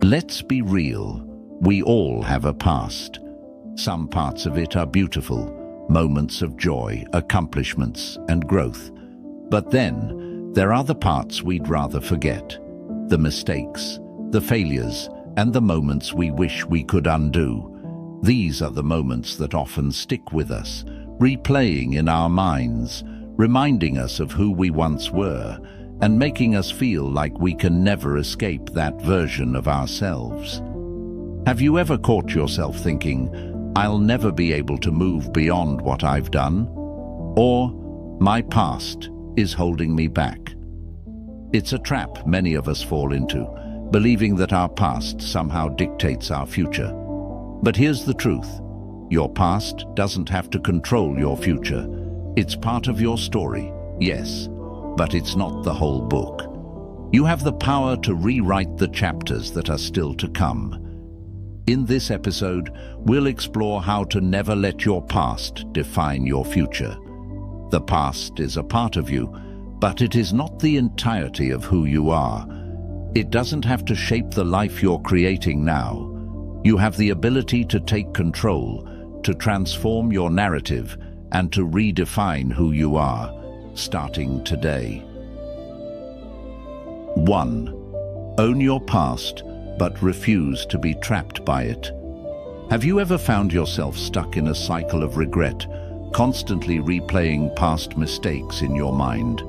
Let's be real. We all have a past. Some parts of it are beautiful, moments of joy, accomplishments, and growth. But then, there are the parts we'd rather forget. The mistakes, the failures, and the moments we wish we could undo. These are the moments that often stick with us, replaying in our minds, reminding us of who we once were, and making us feel like we can never escape that version of ourselves. Have you ever caught yourself thinking, "I'll never be able to move beyond what I've done"? Or, "My past is holding me back"? It's a trap many of us fall into, believing that our past somehow dictates our future. But here's the truth. Your past doesn't have to control your future. It's part of your story, yes, but it's not the whole book. You have the power to rewrite the chapters that are still to come. In this episode, we'll explore how to never let your past define your future. The past is a part of you, but it is not the entirety of who you are. It doesn't have to shape the life you're creating now. You have the ability to take control, to transform your narrative, and to redefine who you are, starting today. 1. Own your past, but refuse to be trapped by it. Have you ever found yourself stuck in a cycle of regret, constantly replaying past mistakes in your mind?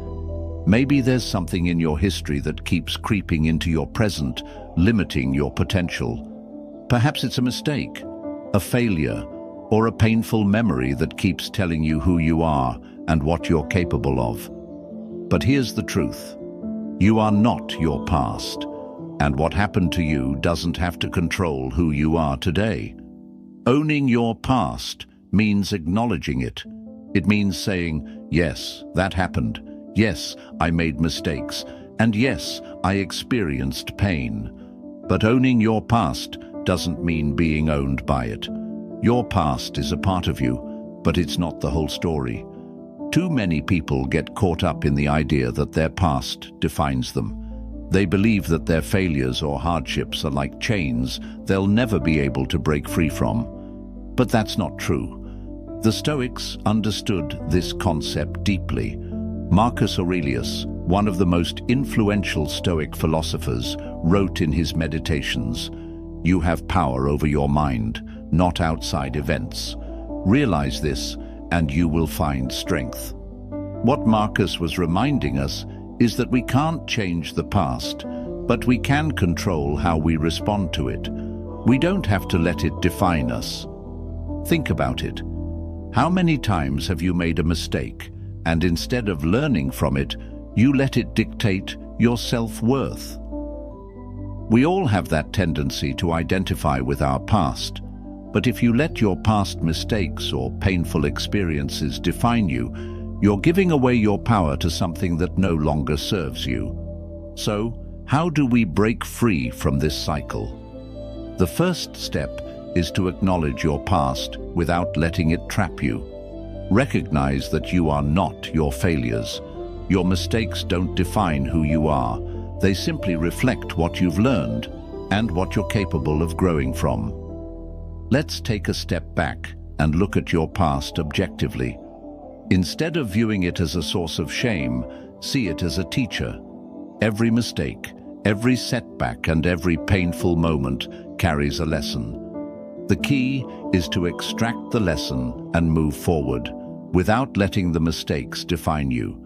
Maybe there's something in your history that keeps creeping into your present, limiting your potential. Perhaps it's a mistake, a failure, or a painful memory that keeps telling you who you are and what you're capable of. But here's the truth. You are not your past, and what happened to you doesn't have to control who you are today. Owning your past means acknowledging it. It means saying, "Yes, that happened. Yes, I made mistakes. And yes, I experienced pain." But owning your past doesn't mean being owned by it. Your past is a part of you, but it's not the whole story. Too many people get caught up in the idea that their past defines them. They believe that their failures or hardships are like chains they'll never be able to break free from. But that's not true. The Stoics understood this concept deeply. Marcus Aurelius, one of the most influential Stoic philosophers, wrote in his Meditations, "You have power over your mind, not outside events. Realize this, and you will find strength." What Marcus was reminding us is that we can't change the past, but we can control how we respond to it. We don't have to let it define us. Think about it. How many times have you made a mistake, and instead of learning from it, you let it dictate your self-worth? We all have that tendency to identify with our past, but if you let your past mistakes or painful experiences define you, you're giving away your power to something that no longer serves you. So, how do we break free from this cycle? The first step is to acknowledge your past without letting it trap you. Recognize that you are not your failures. Your mistakes don't define who you are. They simply reflect what you've learned and what you're capable of growing from. Let's take a step back and look at your past objectively. Instead of viewing it as a source of shame, see it as a teacher. Every mistake, every setback, and every painful moment carries a lesson. The key is to extract the lesson and move forward, without letting the mistakes define you.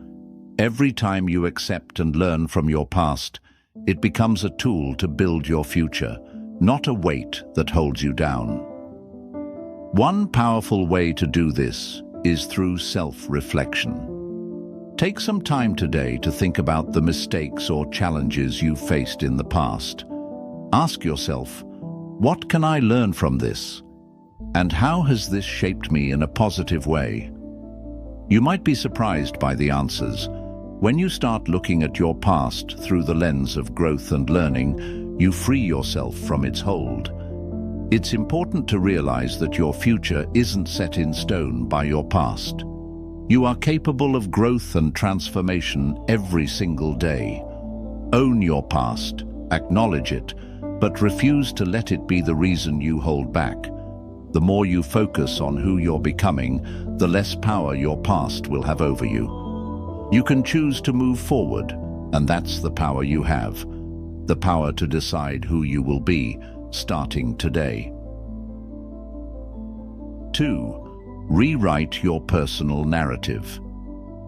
Every time you accept and learn from your past, it becomes a tool to build your future, not a weight that holds you down. One powerful way to do this is through self-reflection. Take some time today to think about the mistakes or challenges you've faced in the past. Ask yourself, what can I learn from this? And how has this shaped me in a positive way? You might be surprised by the answers. When you start looking at your past through the lens of growth and learning, you free yourself from its hold. It's important to realize that your future isn't set in stone by your past. You are capable of growth and transformation every single day. Own your past, acknowledge it, but refuse to let it be the reason you hold back. The more you focus on who you're becoming, the less power your past will have over you. You can choose to move forward, and that's the power you have. The power to decide who you will be, starting today. 2. Rewrite your personal narrative.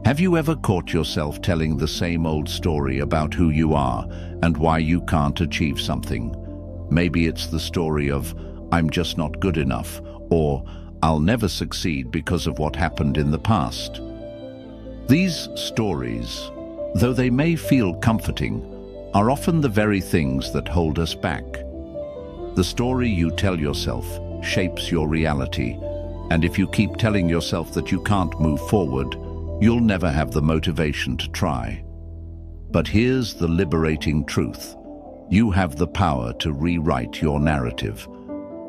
Have you ever caught yourself telling the same old story about who you are and why you can't achieve something? Maybe it's the story of, "I'm just not good enough," or "I'll never succeed because of what happened in the past." These stories, though they may feel comforting, are often the very things that hold us back. The story you tell yourself shapes your reality, and if you keep telling yourself that you can't move forward, you'll never have the motivation to try. But here's the liberating truth. You have the power to rewrite your narrative.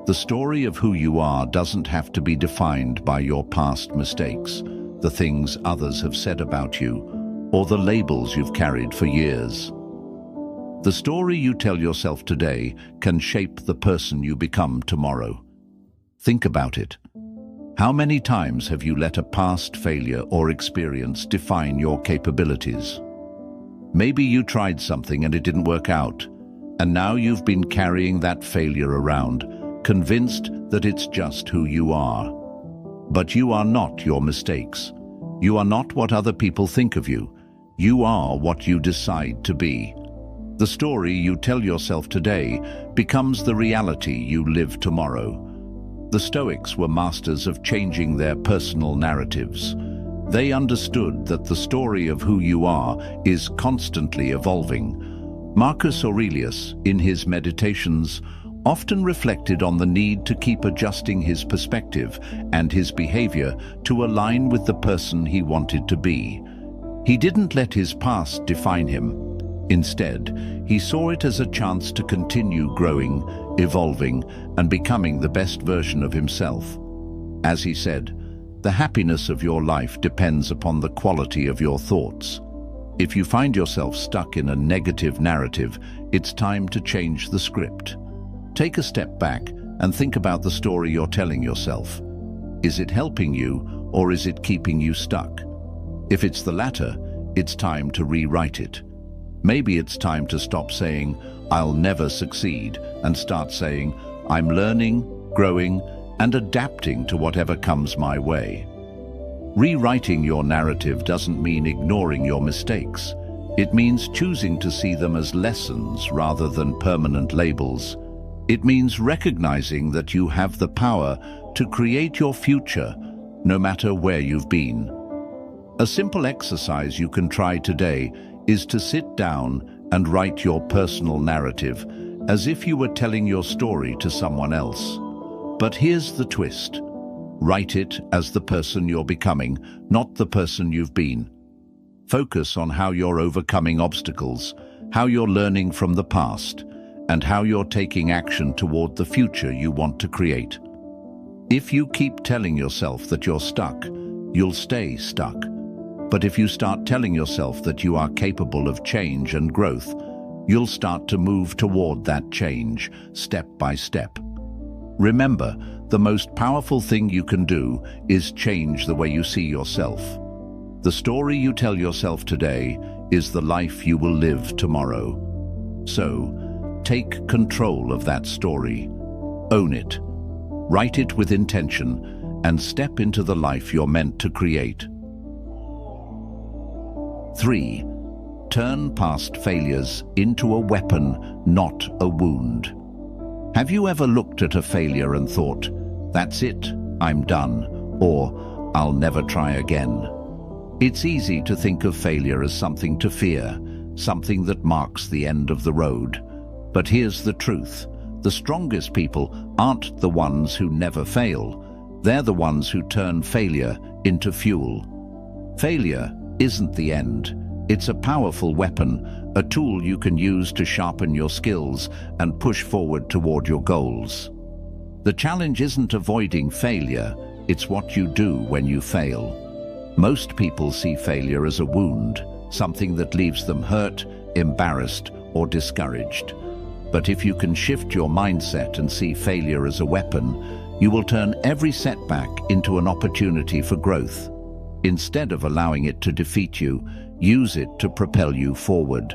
The story of who you are doesn't have to be defined by your past mistakes, the things others have said about you, or the labels you've carried for years. The story you tell yourself today can shape the person you become tomorrow. Think about it. How many times have you let a past failure or experience define your capabilities? Maybe you tried something and it didn't work out, and now you've been carrying that failure around, convinced that it's just who you are. But you are not your mistakes. You are not what other people think of you. You are what you decide to be. The story you tell yourself today becomes the reality you live tomorrow. The Stoics were masters of changing their personal narratives. They understood that the story of who you are is constantly evolving. Marcus Aurelius, in his Meditations, often reflected on the need to keep adjusting his perspective and his behavior to align with the person he wanted to be. He didn't let his past define him. Instead, he saw it as a chance to continue growing, evolving, and becoming the best version of himself. As he said, "The happiness of your life depends upon the quality of your thoughts." If you find yourself stuck in a negative narrative, it's time to change the script. Take a step back and think about the story you're telling yourself. Is it helping you, or is it keeping you stuck? If it's the latter, it's time to rewrite it. Maybe it's time to stop saying, "I'll never succeed," and start saying, "I'm learning, growing, and adapting to whatever comes my way." Rewriting your narrative doesn't mean ignoring your mistakes. It means choosing to see them as lessons rather than permanent labels. It means recognizing that you have the power to create your future, no matter where you've been. A simple exercise you can try today is to sit down and write your personal narrative as if you were telling your story to someone else. But here's the twist. Write it as the person you're becoming, not the person you've been. Focus on how you're overcoming obstacles, how you're learning from the past, and how you're taking action toward the future you want to create. If you keep telling yourself that you're stuck, you'll stay stuck. But if you start telling yourself that you are capable of change and growth, you'll start to move toward that change, step by step. Remember, the most powerful thing you can do is change the way you see yourself. The story you tell yourself today is the life you will live tomorrow. So, take control of that story. Own it. Write it with intention, and step into the life you're meant to create. 3. Turn past failures into a weapon, not a wound. Have you ever looked at a failure and thought, "That's it, I'm done," or "I'll never try again"? It's easy to think of failure as something to fear, something that marks the end of the road. But here's the truth. The strongest people aren't the ones who never fail. They're the ones who turn failure into fuel. Failure isn't the end. It's a powerful weapon, a tool you can use to sharpen your skills and push forward toward your goals. The challenge isn't avoiding failure, it's what you do when you fail. Most people see failure as a wound, something that leaves them hurt, embarrassed, or discouraged. But if you can shift your mindset and see failure as a weapon, you will turn every setback into an opportunity for growth. Instead of allowing it to defeat you, use it to propel you forward.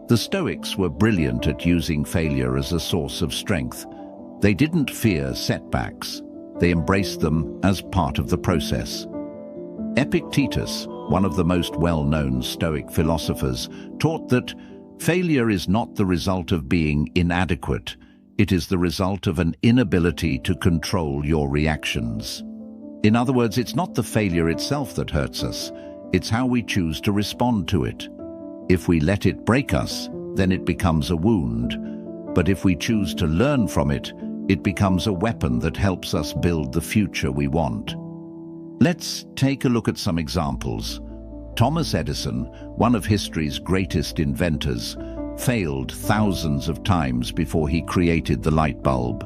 The Stoics were brilliant at using failure as a source of strength. They didn't fear setbacks. They embraced them as part of the process. Epictetus, one of the most well-known Stoic philosophers, taught that failure is not the result of being inadequate. It is the result of an inability to control your reactions. In other words, it's not the failure itself that hurts us. It's how we choose to respond to it. If we let it break us, then it becomes a wound. But if we choose to learn from it, it becomes a weapon that helps us build the future we want. Let's take a look at some examples. Thomas Edison, one of history's greatest inventors, failed thousands of times before he created the light bulb.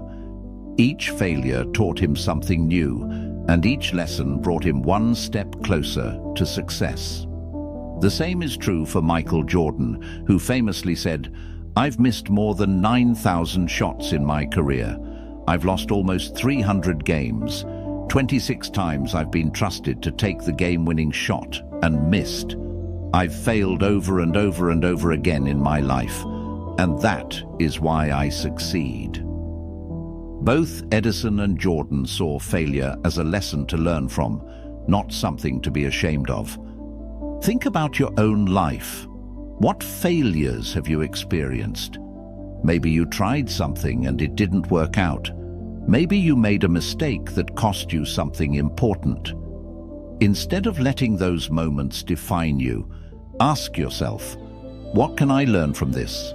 Each failure taught him something new, and each lesson brought him one step closer to success. The same is true for Michael Jordan, who famously said, "I've missed more than 9,000 shots in my career. I've lost almost 300 games. 26 times I've been trusted to take the game-winning shot and missed. I've failed over and over and over again in my life, and that is why I succeed." Both Edison and Jordan saw failure as a lesson to learn from, not something to be ashamed of. Think about your own life. What failures have you experienced? Maybe you tried something and it didn't work out. Maybe you made a mistake that cost you something important. Instead of letting those moments define you, ask yourself, what can I learn from this?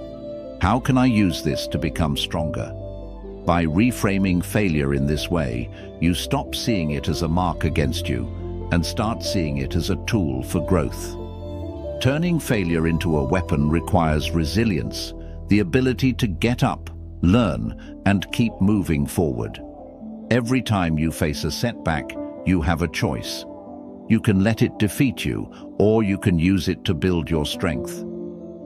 How can I use this to become stronger? By reframing failure in this way, you stop seeing it as a mark against you and start seeing it as a tool for growth. Turning failure into a weapon requires resilience, the ability to get up, learn, and keep moving forward. Every time you face a setback, you have a choice. You can let it defeat you, or you can use it to build your strength.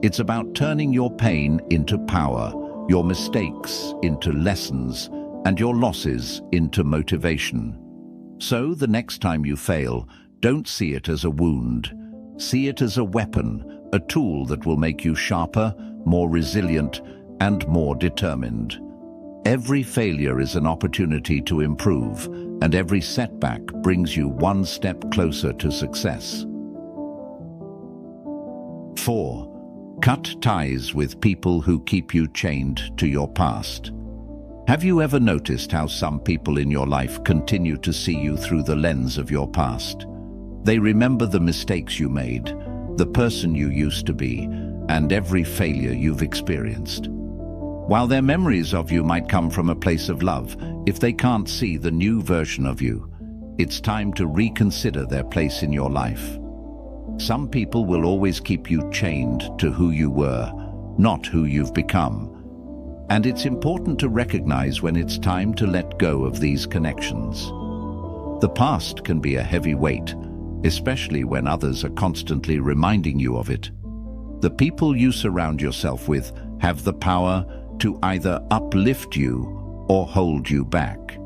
It's about turning your pain into power, your mistakes into lessons, and your losses into motivation. So the next time you fail, don't see it as a wound. See it as a weapon, a tool that will make you sharper, more resilient, and more determined. Every failure is an opportunity to improve, and every setback brings you one step closer to success. 4. Cut ties with people who keep you chained to your past. Have you ever noticed how some people in your life continue to see you through the lens of your past? They remember the mistakes you made, the person you used to be, and every failure you've experienced. While their memories of you might come from a place of love, if they can't see the new version of you, it's time to reconsider their place in your life. Some people will always keep you chained to who you were, not who you've become. And it's important to recognize when it's time to let go of these connections. The past can be a heavy weight, especially when others are constantly reminding you of it. The people you surround yourself with have the power to either uplift you or hold you back.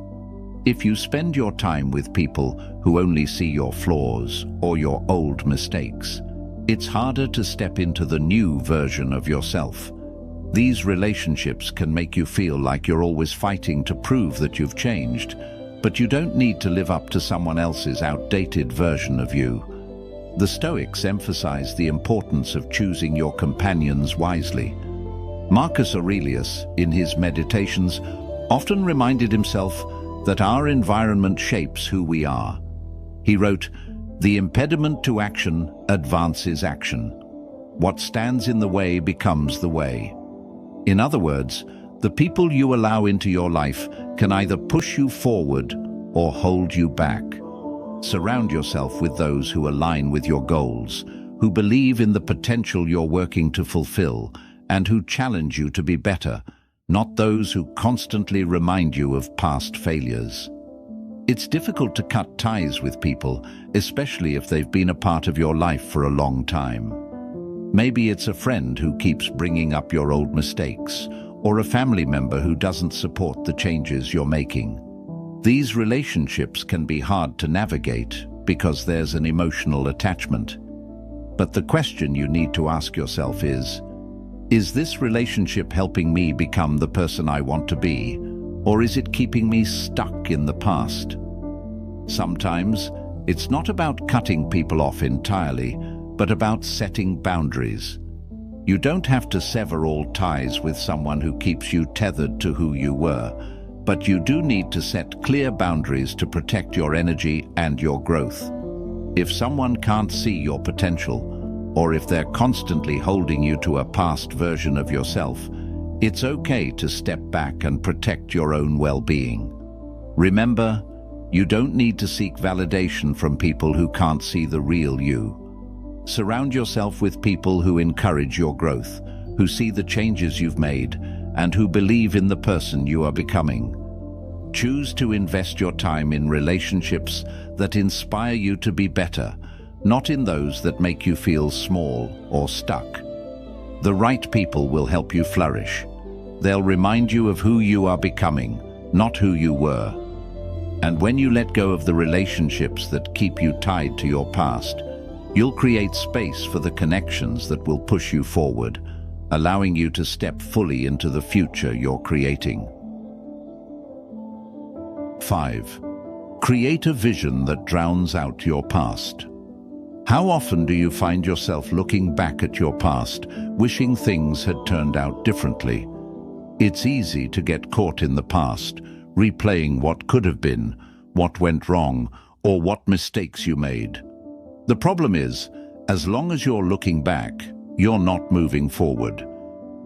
If you spend your time with people who only see your flaws or your old mistakes, it's harder to step into the new version of yourself. These relationships can make you feel like you're always fighting to prove that you've changed, but you don't need to live up to someone else's outdated version of you. The Stoics emphasize the importance of choosing your companions wisely. Marcus Aurelius, in his Meditations, often reminded himself that our environment shapes who we are. He wrote, "The impediment to action advances action. What stands in the way becomes the way." In other words, the people you allow into your life can either push you forward or hold you back. Surround yourself with those who align with your goals, who believe in the potential you're working to fulfill, and who challenge you to be better, not those who constantly remind you of past failures. It's difficult to cut ties with people, especially if they've been a part of your life for a long time. Maybe it's a friend who keeps bringing up your old mistakes, or a family member who doesn't support the changes you're making. These relationships can be hard to navigate because there's an emotional attachment. But the question you need to ask yourself is this relationship helping me become the person I want to be, or is it keeping me stuck in the past? Sometimes it's not about cutting people off entirely, but about setting boundaries. You don't have to sever all ties with someone who keeps you tethered to who you were, but you do need to set clear boundaries to protect your energy and your growth. If someone can't see your potential, or if they're constantly holding you to a past version of yourself, it's okay to step back and protect your own well-being. Remember, you don't need to seek validation from people who can't see the real you. Surround yourself with people who encourage your growth, who see the changes you've made, and who believe in the person you are becoming. Choose to invest your time in relationships that inspire you to be better, not in those that make you feel small or stuck. The right people will help you flourish. They'll remind you of who you are becoming, not who you were. And when you let go of the relationships that keep you tied to your past, you'll create space for the connections that will push you forward, allowing you to step fully into the future you're creating. 5. Create a vision that drowns out your past. How often do you find yourself looking back at your past, wishing things had turned out differently? It's easy to get caught in the past, replaying what could have been, what went wrong, or what mistakes you made. The problem is, as long as you're looking back, you're not moving forward.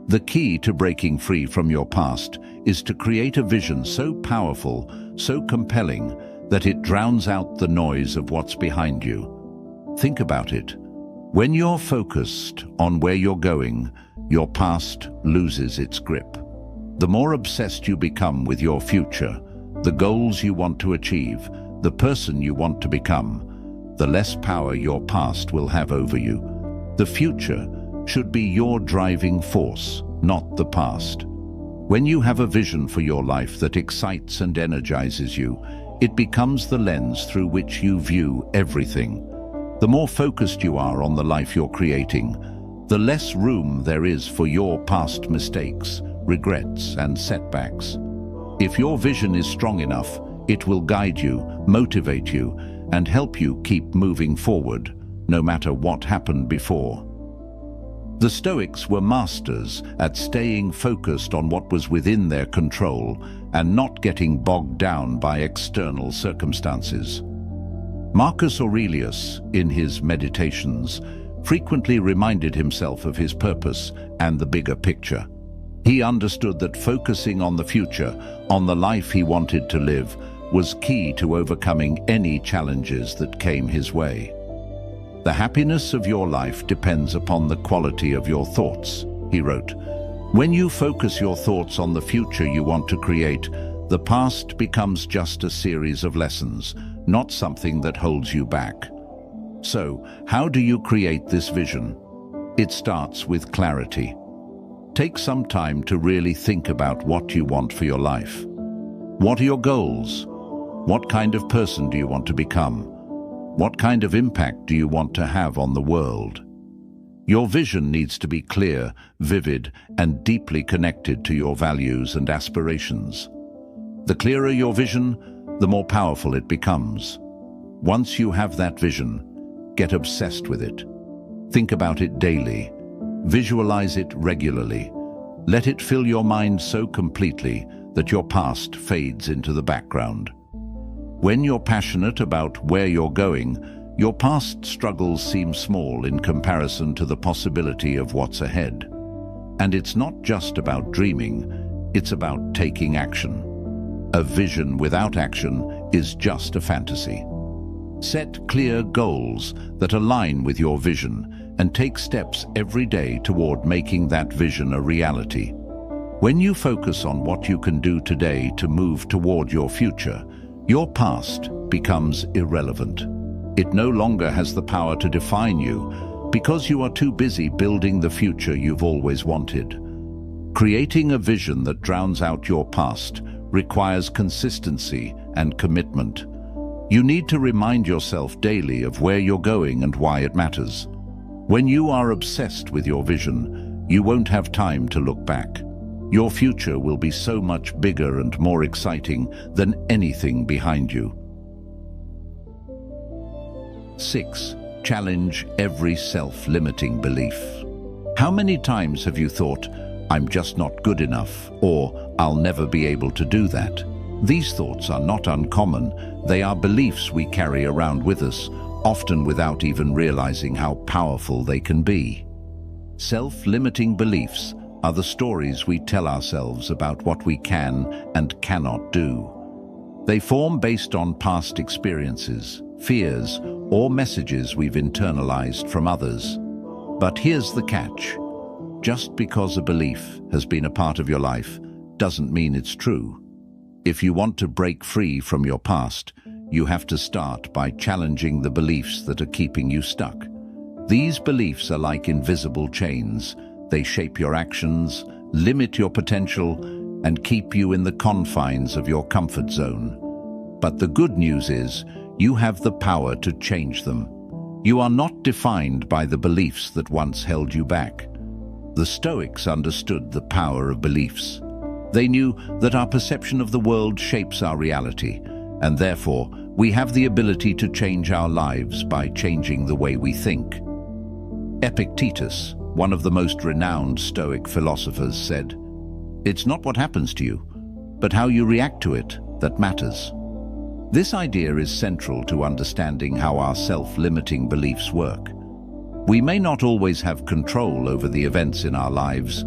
The key to breaking free from your past is to create a vision so powerful, so compelling, that it drowns out the noise of what's behind you. Think about it. When you're focused on where you're going, your past loses its grip. The more obsessed you become with your future, the goals you want to achieve, the person you want to become, the less power your past will have over you. The future should be your driving force, not the past. When you have a vision for your life that excites and energizes you, it becomes the lens through which you view everything. The more focused you are on the life you're creating, the less room there is for your past mistakes, regrets, and setbacks. If your vision is strong enough, it will guide you, motivate you, and help you keep moving forward, no matter what happened before. The Stoics were masters at staying focused on what was within their control and not getting bogged down by external circumstances. Marcus Aurelius, in his Meditations, frequently reminded himself of his purpose and the bigger picture. He understood that focusing on the future, on the life he wanted to live, was key to overcoming any challenges that came his way. The happiness of your life depends upon the quality of your thoughts, he wrote. When you focus your thoughts on the future you want to create, the past becomes just a series of lessons, not something that holds you back. So, how do you create this vision? It starts with clarity. Take some time to really think about what you want for your life. What are your goals? What kind of person do you want to become? What kind of impact do you want to have on the world? Your vision needs to be clear, vivid, and deeply connected to your values and aspirations. The clearer your vision, the more powerful it becomes. Once you have that vision, get obsessed with it. Think about it daily. Visualize it regularly. Let it fill your mind so completely that your past fades into the background. When you're passionate about where you're going, your past struggles seem small in comparison to the possibility of what's ahead. And it's not just about dreaming, it's about taking action. A vision without action is just a fantasy. Set clear goals that align with your vision and take steps every day toward making that vision a reality. When you focus on what you can do today to move toward your future, your past becomes irrelevant. It no longer has the power to define you because you are too busy building the future you've always wanted. Creating a vision that drowns out your past requires consistency and commitment. You need to remind yourself daily of where you're going and why it matters. When you are obsessed with your vision, you won't have time to look back. Your future will be so much bigger and more exciting than anything behind you. 6. Challenge every self-limiting belief. How many times have you thought, "I'm just not good enough," or "I'll never be able to do that"? These thoughts are not uncommon. They are beliefs we carry around with us, often without even realizing how powerful they can be. Self-limiting beliefs are the stories we tell ourselves about what we can and cannot do. They form based on past experiences, fears, or messages we've internalized from others. But here's the catch. Just because a belief has been a part of your life doesn't mean it's true. If you want to break free from your past, you have to start by challenging the beliefs that are keeping you stuck. These beliefs are like invisible chains. They shape your actions, limit your potential, and keep you in the confines of your comfort zone. But the good news is, you have the power to change them. You are not defined by the beliefs that once held you back. The Stoics understood the power of beliefs. They knew that our perception of the world shapes our reality, and therefore we have the ability to change our lives by changing the way we think. Epictetus, one of the most renowned Stoic philosophers, said, "It's not what happens to you, but how you react to it that matters." This idea is central to understanding how our self-limiting beliefs work. We may not always have control over the events in our lives,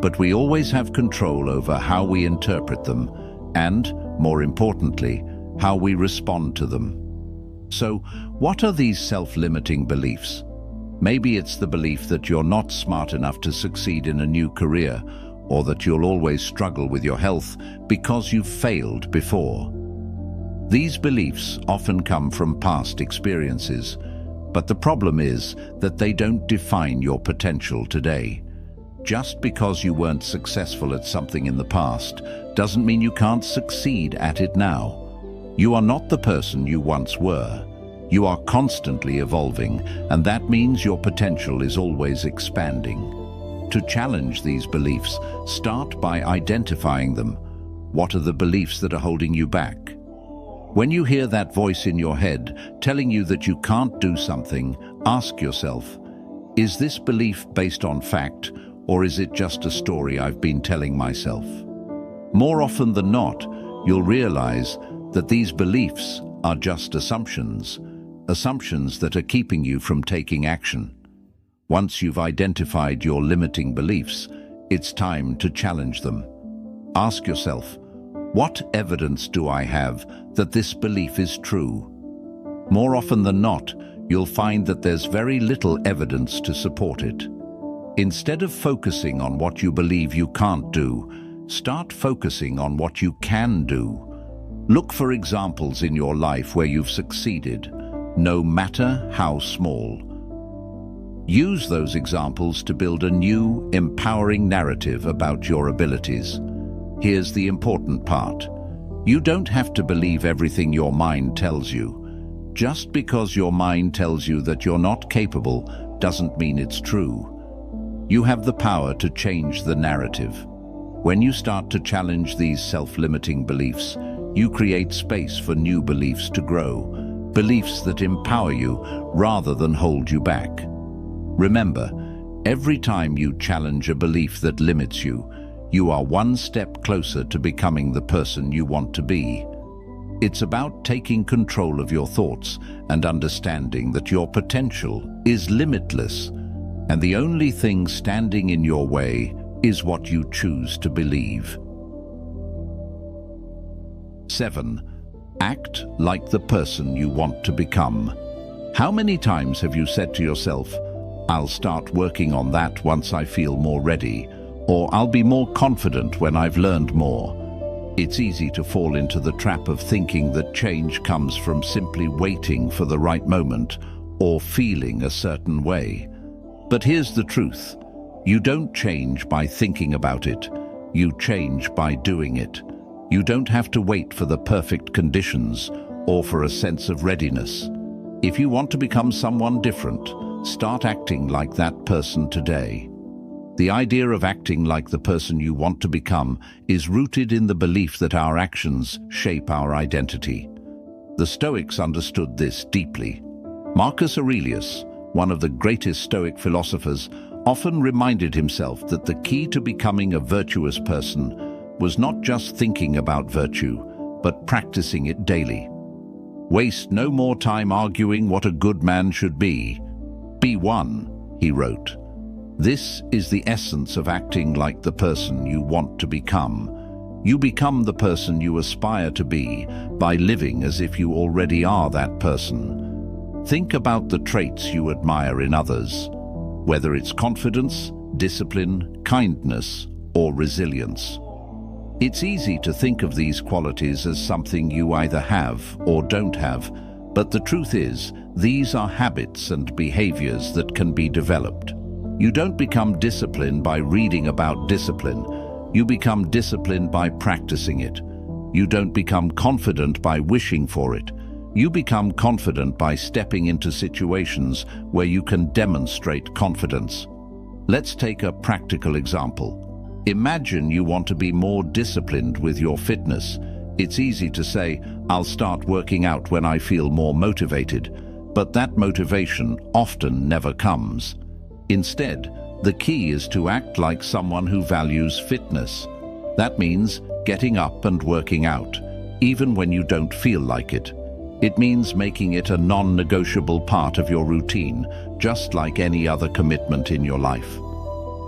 but we always have control over how we interpret them and, more importantly, how we respond to them. So, what are these self-limiting beliefs? Maybe it's the belief that you're not smart enough to succeed in a new career, or that you'll always struggle with your health because you've failed before. These beliefs often come from past experiences, but the problem is that they don't define your potential today. Just because you weren't successful at something in the past doesn't mean you can't succeed at it now. You are not the person you once were. You are constantly evolving, and that means your potential is always expanding. To challenge these beliefs, start by identifying them. What are the beliefs that are holding you back? When you hear that voice in your head telling you that you can't do something, ask yourself, is this belief based on fact, or is it just a story I've been telling myself? More often than not, you'll realize that these beliefs are just assumptions that are keeping you from taking action. Once you've identified your limiting beliefs, it's time to challenge them. Ask yourself, what evidence do I have that this belief is true? More often than not, you'll find that there's very little evidence to support it. Instead of focusing on what you believe you can't do, start focusing on what you can do. Look for examples in your life where you've succeeded, no matter how small. Use those examples to build a new, empowering narrative about your abilities. Here's the important part. You don't have to believe everything your mind tells you. Just because your mind tells you that you're not capable doesn't mean it's true. You have the power to change the narrative. When you start to challenge these self-limiting beliefs, you create space for new beliefs to grow, beliefs that empower you rather than hold you back. Remember, every time you challenge a belief that limits you, you are one step closer to becoming the person you want to be. It's about taking control of your thoughts and understanding that your potential is limitless, and the only thing standing in your way is what you choose to believe. 7. Act like the person you want to become. How many times have you said to yourself, "I'll start working on that once I feel more ready," or "I'll be more confident when I've learned more"? It's easy to fall into the trap of thinking that change comes from simply waiting for the right moment or feeling a certain way. But here's the truth. You don't change by thinking about it. You change by doing it. You don't have to wait for the perfect conditions or for a sense of readiness. If you want to become someone different, start acting like that person today. The idea of acting like the person you want to become is rooted in the belief that our actions shape our identity. The Stoics understood this deeply. Marcus Aurelius, one of the greatest Stoic philosophers, often reminded himself that the key to becoming a virtuous person was not just thinking about virtue, but practicing it daily. Waste no more time arguing what a good man should be. Be one, he wrote. This is the essence of acting like the person you want to become. You become the person you aspire to be by living as if you already are that person. Think about the traits you admire in others, whether it's confidence, discipline, kindness, or resilience. It's easy to think of these qualities as something you either have or don't have, but the truth is, these are habits and behaviors that can be developed. You don't become disciplined by reading about discipline. You become disciplined by practicing it. You don't become confident by wishing for it. You become confident by stepping into situations where you can demonstrate confidence. Let's take a practical example. Imagine you want to be more disciplined with your fitness. It's easy to say, I'll start working out when I feel more motivated, but that motivation often never comes. Instead, the key is to act like someone who values fitness. That means getting up and working out, even when you don't feel like it. It means making it a non-negotiable part of your routine, just like any other commitment in your life.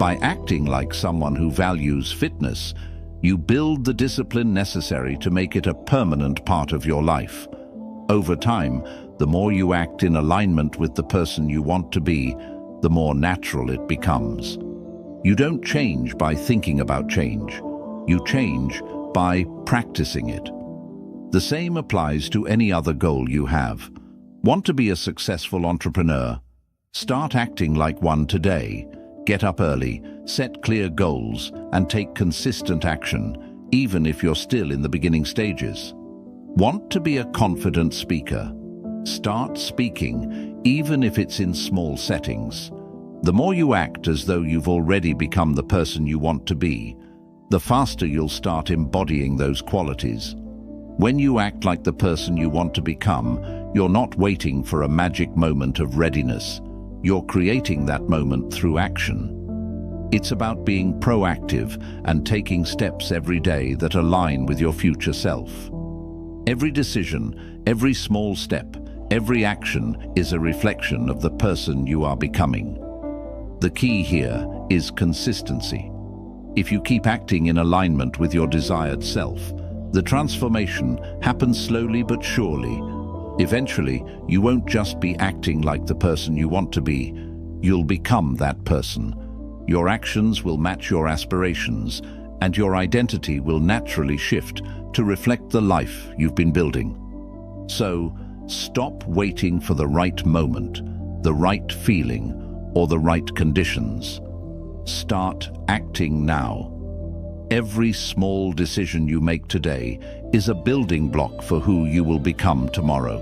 By acting like someone who values fitness, you build the discipline necessary to make it a permanent part of your life. Over time, the more you act in alignment with the person you want to be, the more natural it becomes. You don't change by thinking about change. You change by practicing it. The same applies to any other goal you have. Want to be a successful entrepreneur? Start acting like one today. Get up early, set clear goals, and take consistent action, even if you're still in the beginning stages. Want to be a confident speaker? Start speaking, even if it's in small settings. The more you act as though you've already become the person you want to be, the faster you'll start embodying those qualities. When you act like the person you want to become, you're not waiting for a magic moment of readiness. You're creating that moment through action. It's about being proactive and taking steps every day that align with your future self. Every decision, every small step, every action is a reflection of the person you are becoming. The key here is consistency. If you keep acting in alignment with your desired self, the transformation happens slowly but surely. Eventually, you won't just be acting like the person you want to be, you'll become that person. Your actions will match your aspirations, and your identity will naturally shift to reflect the life you've been building. So, stop waiting for the right moment, the right feeling, or the right conditions. Start acting now. Every small decision you make today is a building block for who you will become tomorrow.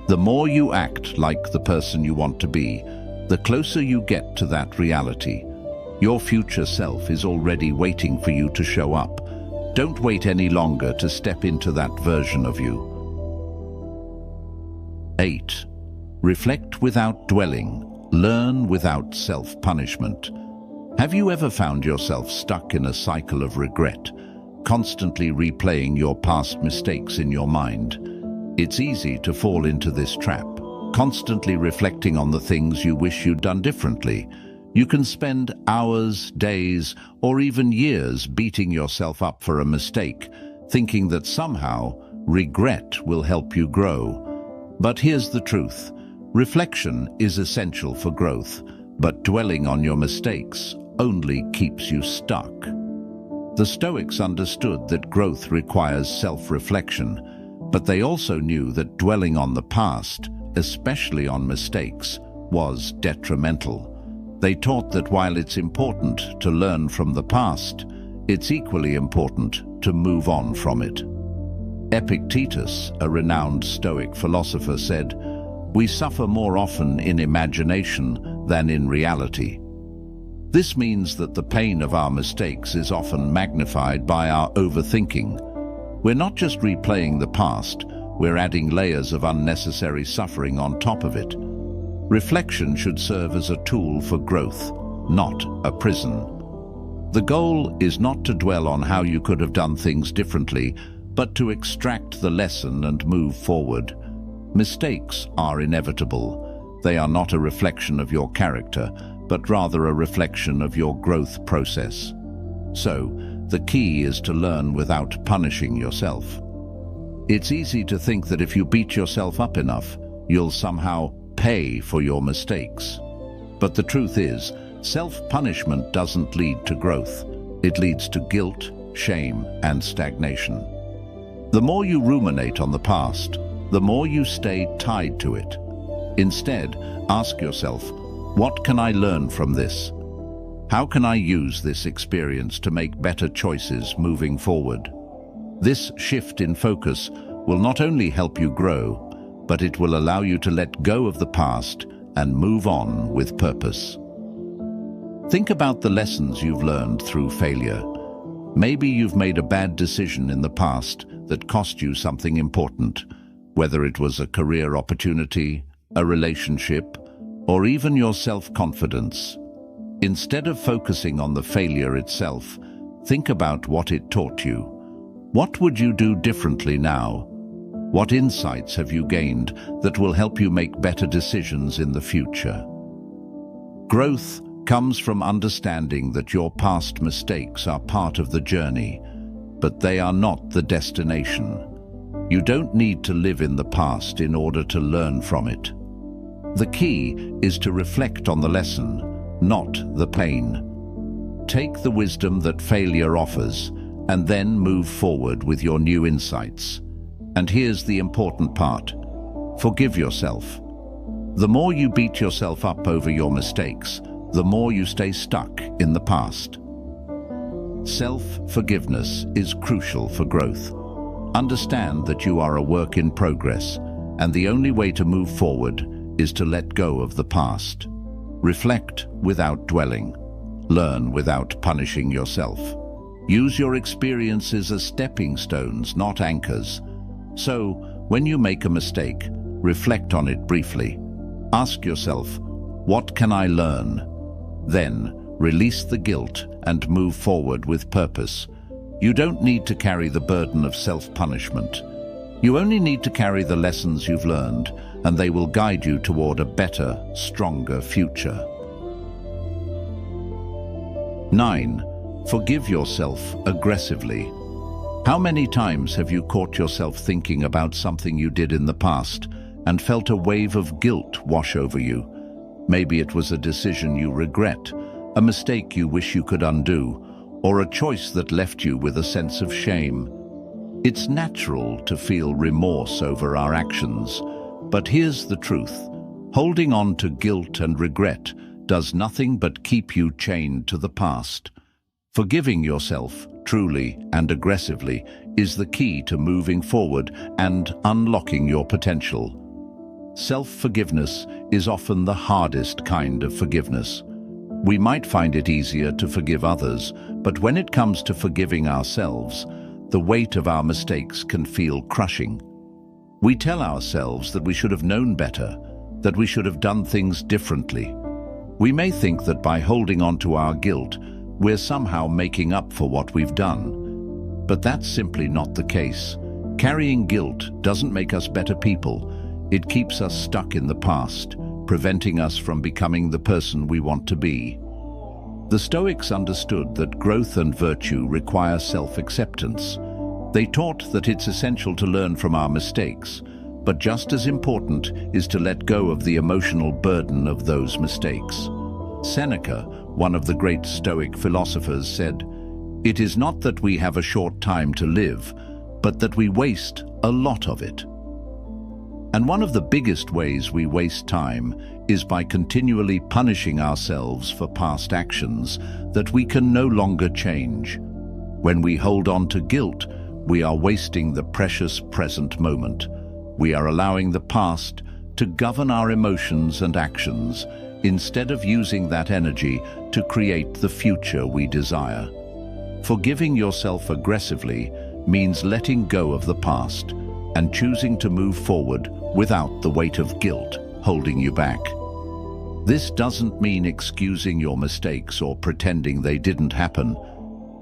The more you act like the person you want to be, the closer you get to that reality. Your future self is already waiting for you to show up. Don't wait any longer to step into that version of you. 8. Reflect without dwelling. Learn without self-punishment. Have you ever found yourself stuck in a cycle of regret, constantly replaying your past mistakes in your mind? It's easy to fall into this trap, constantly reflecting on the things you wish you'd done differently. You can spend hours, days, or even years beating yourself up for a mistake, thinking that somehow regret will help you grow. But here's the truth. Reflection is essential for growth, but dwelling on your mistakes only keeps you stuck. The Stoics understood that growth requires self-reflection, but they also knew that dwelling on the past, especially on mistakes, was detrimental. They taught that while it's important to learn from the past, it's equally important to move on from it. Epictetus, a renowned Stoic philosopher, said, "We suffer more often in imagination than in reality." This means that the pain of our mistakes is often magnified by our overthinking. We're not just replaying the past, we're adding layers of unnecessary suffering on top of it. Reflection should serve as a tool for growth, not a prison. The goal is not to dwell on how you could have done things differently, but to extract the lesson and move forward. Mistakes are inevitable. They are not a reflection of your character, but rather a reflection of your growth process. So, the key is to learn without punishing yourself. It's easy to think that if you beat yourself up enough, you'll somehow pay for your mistakes. But the truth is, self-punishment doesn't lead to growth. It leads to guilt, shame, and stagnation. The more you ruminate on the past, the more you stay tied to it. Instead, ask yourself, what can I learn from this? How can I use this experience to make better choices moving forward? This shift in focus will not only help you grow, but it will allow you to let go of the past and move on with purpose. Think about the lessons you've learned through failure. Maybe you've made a bad decision in the past that cost you something important, whether it was a career opportunity, a relationship, or even your self-confidence. Instead of focusing on the failure itself, think about what it taught you. What would you do differently now? What insights have you gained that will help you make better decisions in the future? Growth comes from understanding that your past mistakes are part of the journey, but they are not the destination. You don't need to live in the past in order to learn from it. The key is to reflect on the lesson, not the pain. Take the wisdom that failure offers, and then move forward with your new insights. And here's the important part. Forgive yourself. The more you beat yourself up over your mistakes, the more you stay stuck in the past. Self-forgiveness is crucial for growth. Understand that you are a work in progress, and the only way to move forward is to let go of the past. Reflect without dwelling. Learn without punishing yourself. Use your experiences as stepping stones, not anchors. So, when you make a mistake, reflect on it briefly. Ask yourself, what can I learn? Then, release the guilt and move forward with purpose. You don't need to carry the burden of self-punishment. You only need to carry the lessons you've learned, and they will guide you toward a better, stronger future. 9. Forgive yourself aggressively. How many times have you caught yourself thinking about something you did in the past and felt a wave of guilt wash over you? Maybe it was a decision you regret, a mistake you wish you could undo, or a choice that left you with a sense of shame. It's natural to feel remorse over our actions, but here's the truth. Holding on to guilt and regret does nothing but keep you chained to the past. Forgiving yourself, truly and aggressively, is the key to moving forward and unlocking your potential. Self-forgiveness is often the hardest kind of forgiveness. We might find it easier to forgive others, but when it comes to forgiving ourselves, the weight of our mistakes can feel crushing. We tell ourselves that we should have known better, that we should have done things differently. We may think that by holding on to our guilt, we're somehow making up for what we've done. But that's simply not the case. Carrying guilt doesn't make us better people. It keeps us stuck in the past, preventing us from becoming the person we want to be. The Stoics understood that growth and virtue require self-acceptance. They taught that it's essential to learn from our mistakes, but just as important is to let go of the emotional burden of those mistakes. Seneca, one of the great Stoic philosophers, said, "It is not that we have a short time to live, but that we waste a lot of it." And one of the biggest ways we waste time is by continually punishing ourselves for past actions that we can no longer change. When we hold on to guilt, we are wasting the precious present moment. We are allowing the past to govern our emotions and actions instead of using that energy to create the future we desire. Forgiving yourself aggressively means letting go of the past and choosing to move forward without the weight of guilt holding you back. This doesn't mean excusing your mistakes or pretending they didn't happen.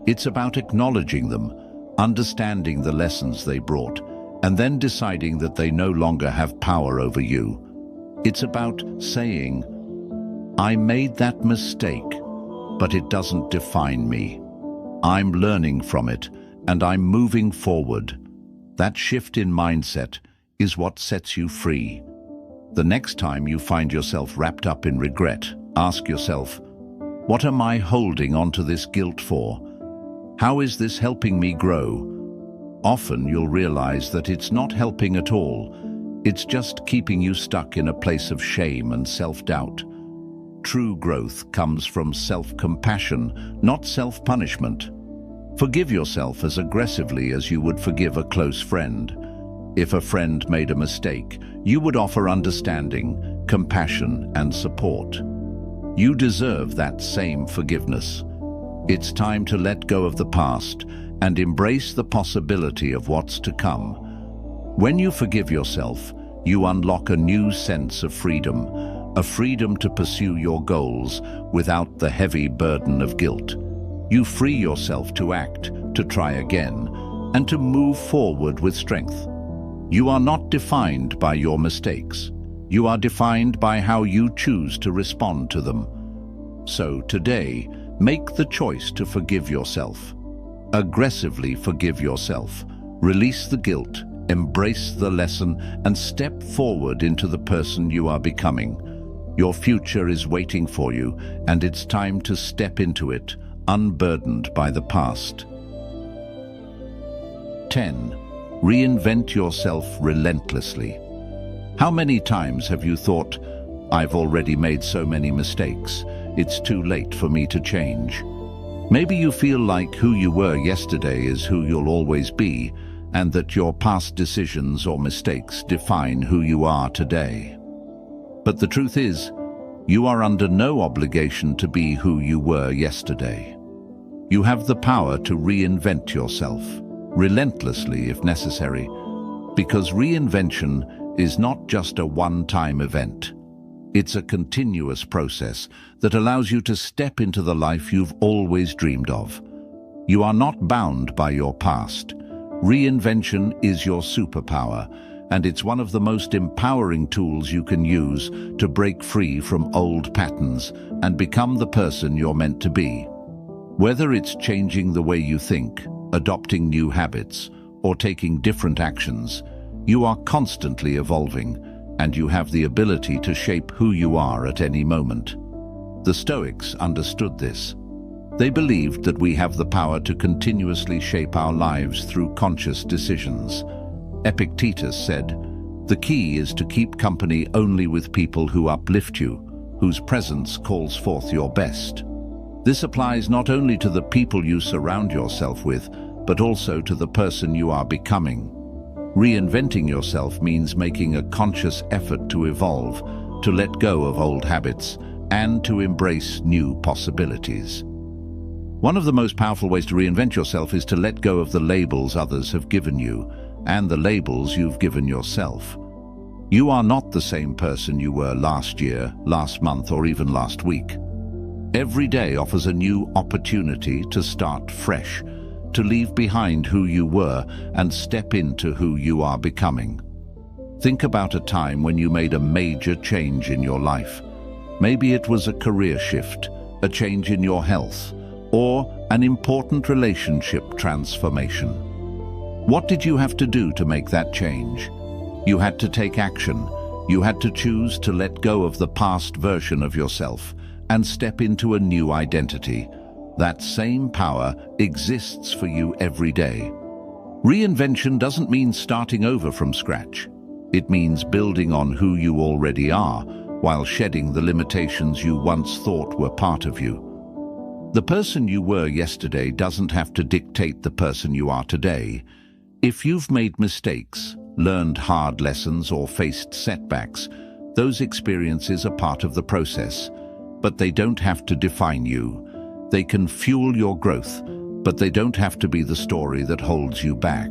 It's about acknowledging them, understanding the lessons they brought, and then deciding that they no longer have power over you. It's about saying, I made that mistake, but it doesn't define me. I'm learning from it, and I'm moving forward. That shift in mindset is what sets you free. The next time you find yourself wrapped up in regret, ask yourself, what am I holding onto this guilt for? How is this helping me grow? Often you'll realize that it's not helping at all. It's just keeping you stuck in a place of shame and self-doubt. True growth comes from self-compassion, not self-punishment. Forgive yourself as aggressively as you would forgive a close friend. If a friend made a mistake, you would offer understanding, compassion, and support. You deserve that same forgiveness. It's time to let go of the past and embrace the possibility of what's to come. When you forgive yourself, you unlock a new sense of freedom, a freedom to pursue your goals without the heavy burden of guilt. You free yourself to act, to try again, and to move forward with strength. You are not defined by your mistakes. You are defined by how you choose to respond to them. So today, make the choice to forgive yourself. Aggressively forgive yourself. Release the guilt, embrace the lesson, and step forward into the person you are becoming. Your future is waiting for you, and it's time to step into it, unburdened by the past. 10. Reinvent yourself relentlessly. How many times have you thought, I've already made so many mistakes, it's too late for me to change? Maybe you feel like who you were yesterday is who you'll always be, and that your past decisions or mistakes define who you are today. But the truth is, you are under no obligation to be who you were yesterday. You have the power to reinvent yourself, relentlessly if necessary, because reinvention is not just a one-time event. It's a continuous process that allows you to step into the life you've always dreamed of. You are not bound by your past. Reinvention is your superpower, and it's one of the most empowering tools you can use to break free from old patterns and become the person you're meant to be. Whether it's changing the way you think, adopting new habits, or taking different actions, you are constantly evolving, and you have the ability to shape who you are at any moment. The Stoics understood this. They believed that we have the power to continuously shape our lives through conscious decisions. Epictetus said, "The key is to keep company only with people who uplift you, whose presence calls forth your best." This applies not only to the people you surround yourself with, but also to the person you are becoming. Reinventing yourself means making a conscious effort to evolve, to let go of old habits, and to embrace new possibilities. One of the most powerful ways to reinvent yourself is to let go of the labels others have given you, and the labels you've given yourself. You are not the same person you were last year, last month, or even last week. Every day offers a new opportunity to start fresh, to leave behind who you were and step into who you are becoming. Think about a time when you made a major change in your life. Maybe it was a career shift, a change in your health, or an important relationship transformation. What did you have to do to make that change? You had to take action. You had to choose to let go of the past version of yourself and step into a new identity. That same power exists for you every day. Reinvention doesn't mean starting over from scratch. It means building on who you already are, while shedding the limitations you once thought were part of you. The person you were yesterday doesn't have to dictate the person you are today. If you've made mistakes, learned hard lessons, or faced setbacks, those experiences are part of the process, but they don't have to define you. They can fuel your growth, but they don't have to be the story that holds you back.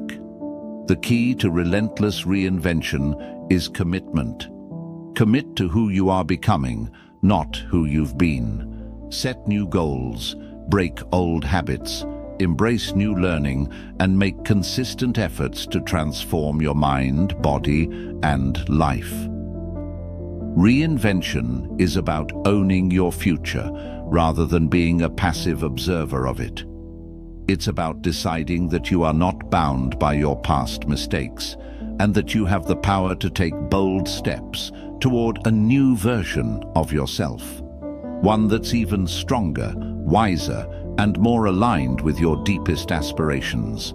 The key to relentless reinvention is commitment. Commit to who you are becoming, not who you've been. Set new goals, break old habits, embrace new learning, and make consistent efforts to transform your mind, body, and life. Reinvention is about owning your future rather than being a passive observer of it. It's about deciding that you are not bound by your past mistakes and that you have the power to take bold steps toward a new version of yourself. One that's even stronger, wiser, and more aligned with your deepest aspirations.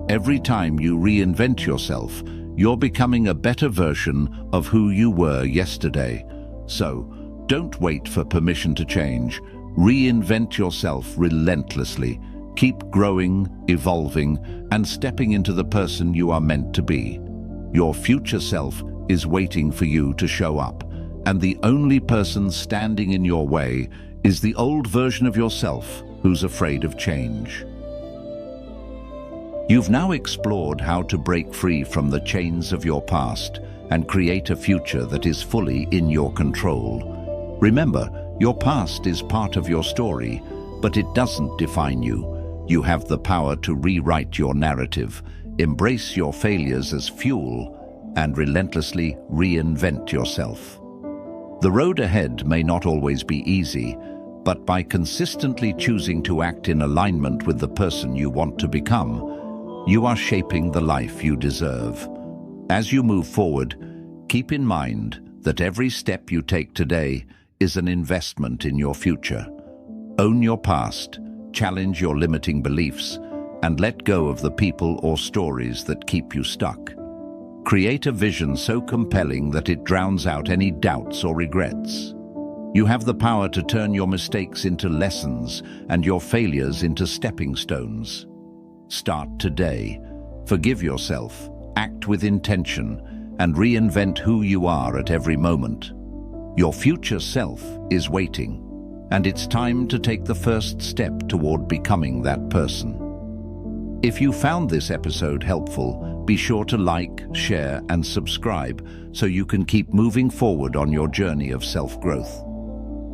Every time you reinvent yourself, you're becoming a better version of who you were yesterday. So, don't wait for permission to change. Reinvent yourself relentlessly. Keep growing, evolving, and stepping into the person you are meant to be. Your future self is waiting for you to show up, and the only person standing in your way is the old version of yourself who's afraid of change. You've now explored how to break free from the chains of your past and create a future that is fully in your control. Remember, your past is part of your story, but it doesn't define you. You have the power to rewrite your narrative, embrace your failures as fuel, and relentlessly reinvent yourself. The road ahead may not always be easy, but by consistently choosing to act in alignment with the person you want to become, you are shaping the life you deserve. As you move forward, keep in mind that every step you take today is an investment in your future. Own your past, challenge your limiting beliefs, and let go of the people or stories that keep you stuck. Create a vision so compelling that it drowns out any doubts or regrets. You have the power to turn your mistakes into lessons and your failures into stepping stones. Start today. Forgive yourself, act with intention, and reinvent who you are at every moment. Your future self is waiting, and it's time to take the first step toward becoming that person. If you found this episode helpful, be sure to like, share, and subscribe so you can keep moving forward on your journey of self-growth.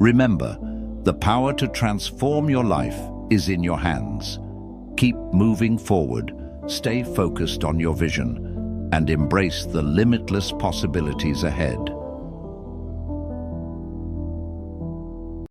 Remember, the power to transform your life is in your hands. Keep moving forward, stay focused on your vision, and embrace the limitless possibilities ahead.